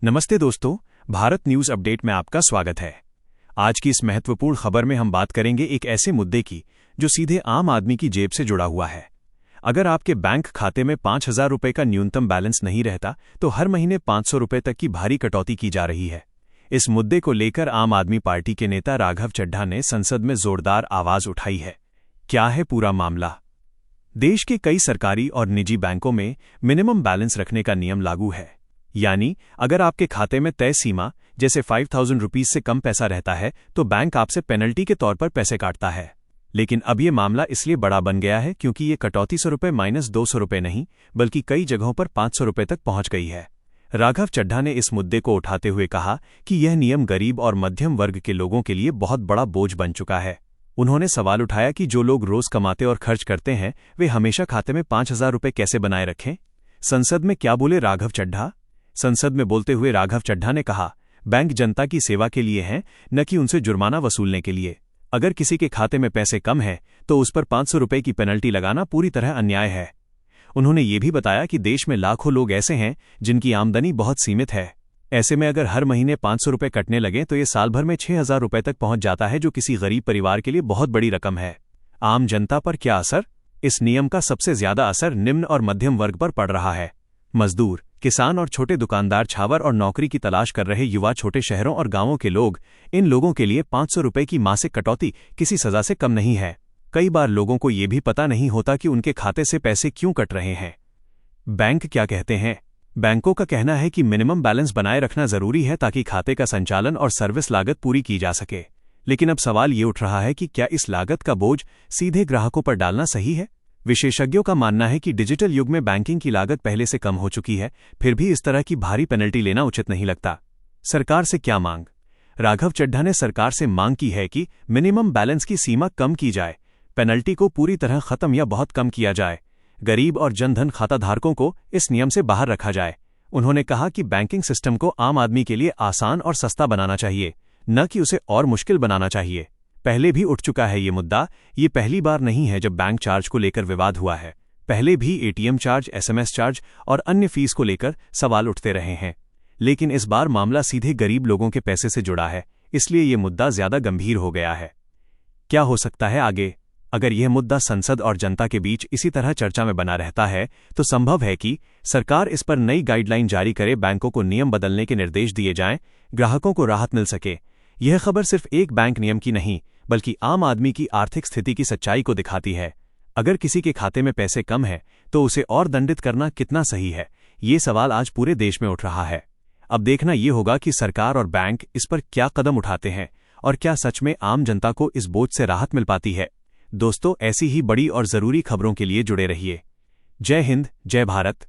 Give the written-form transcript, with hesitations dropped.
नमस्ते दोस्तों, Bharat news update में आपका स्वागत है। आज की इस महत्वपूर्ण खबर में हम बात करेंगे एक ऐसे मुद्दे की जो सीधे आम आदमी की जेब से जुड़ा हुआ है। अगर आपके बैंक खाते में 5,000 रुपये का न्यूनतम बैलेंस नहीं रहता तो हर महीने 500 रुपये तक की भारी कटौती की जा रही है। इस मुद्दे को लेकर आम आदमी पार्टी के नेता राघव चड्ढा ने संसद में जोरदार आवाज उठाई है। क्या है पूरा मामला? देश के कई सरकारी और निजी बैंकों में मिनिमम बैलेंस रखने का नियम लागू है, यानी अगर आपके खाते में तय सीमा जैसे 5,000 रुपीज से कम पैसा रहता है तो बैंक आपसे पेनल्टी के तौर पर पैसे काटता है। लेकिन अब ये मामला इसलिए बड़ा बन गया है क्योंकि ये कटौती 100 रुपये माइनस 200 रुपये नहीं बल्कि कई जगहों पर 500 रुपये तक पहुंच गई है। राघव चड्ढा ने इस मुद्दे को उठाते हुए कहा कि यह नियम गरीब और मध्यम वर्ग के लोगों के लिए बहुत बड़ा बोझ बन चुका है। उन्होंने सवाल उठाया कि जो लोग रोज कमाते और खर्च करते हैं वे हमेशा खाते में 5,000 रुपये कैसे बनाए रखें। संसद में क्या बोले राघव चड्ढा? संसद में बोलते हुए राघव चड्ढा ने कहा, बैंक जनता की सेवा के लिए हैं, न कि उनसे जुर्माना वसूलने के लिए। अगर किसी के खाते में पैसे कम हैं तो उस पर 500 रुपये की पेनल्टी लगाना पूरी तरह अन्याय है। उन्होंने ये भी बताया कि देश में लाखों लोग ऐसे हैं जिनकी आमदनी बहुत सीमित है। ऐसे में अगर हर महीने 500 रुपये कटने लगे तो ये साल भर में 6,000 रुपये तक पहुंच जाता है, जो किसी गरीब परिवार के लिए बहुत बड़ी रकम है। आम जनता पर क्या असर? इस नियम का सबसे ज्यादा असर निम्न और मध्यम वर्ग पर पड़ रहा है। मजदूर, किसान और छोटे दुकानदार, छावर और नौकरी की तलाश कर रहे युवा, छोटे शहरों और गांवों के लोग, इन लोगों के लिए 500 रुपये की मासिक कटौती किसी सजा से कम नहीं है। कई बार लोगों को ये भी पता नहीं होता कि उनके खाते से पैसे क्यों कट रहे हैं। बैंक क्या कहते हैं? बैंकों का कहना है कि मिनिमम बैलेंस बनाए रखना जरूरी है ताकि खाते का संचालन और सर्विस लागत पूरी की जा सके। लेकिन अब सवाल ये उठ रहा है कि क्या इस लागत का बोझ सीधे ग्राहकों पर डालना सही है? विशेषज्ञों का मानना है कि डिजिटल युग में बैंकिंग की लागत पहले से कम हो चुकी है, फिर भी इस तरह की भारी पेनल्टी लेना उचित नहीं लगता। सरकार से क्या मांग? राघव चड्ढा ने सरकार से मांग की है कि मिनिमम बैलेंस की सीमा कम की जाए, पेनल्टी को पूरी तरह खत्म या बहुत कम किया जाए, गरीब और जनधन खाता धारकों को इस नियम से बाहर रखा जाए। उन्होंने कहा कि बैंकिंग सिस्टम को आम आदमी के लिए आसान और सस्ता बनाना चाहिए, न कि उसे और मुश्किल बनाना चाहिए। पहले भी उठ चुका है ये मुद्दा, ये पहली बार नहीं है जब बैंक चार्ज को लेकर विवाद हुआ है। पहले भी एटीएम चार्ज, एसएमएस चार्ज और अन्य फीस को लेकर सवाल उठते रहे हैं। लेकिन इस बार मामला सीधे गरीब लोगों के पैसे से जुड़ा है, इसलिए ये मुद्दा ज्यादा गंभीर हो गया है। क्या हो सकता है आगे? अगर यह मुद्दा संसद और जनता के बीच इसी तरह चर्चा में बना रहता है तो संभव है कि सरकार इस पर नई गाइडलाइन जारी करे, बैंकों को नियम बदलने के निर्देश दिए जाएं, ग्राहकों को राहत मिल सके। यह खबर सिर्फ एक बैंक नियम की नहीं बल्कि आम आदमी की आर्थिक स्थिति की सच्चाई को दिखाती है। अगर किसी के खाते में पैसे कम हैं तो उसे और दंडित करना कितना सही है, ये सवाल आज पूरे देश में उठ रहा है। अब देखना ये होगा कि सरकार और बैंक इस पर क्या कदम उठाते हैं और क्या सच में आम जनता को इस बोझ से राहत मिल पाती है। दोस्तों, ऐसी ही बड़ी और जरूरी खबरों के लिए जुड़े रहिए। जय हिंद, जय भारत।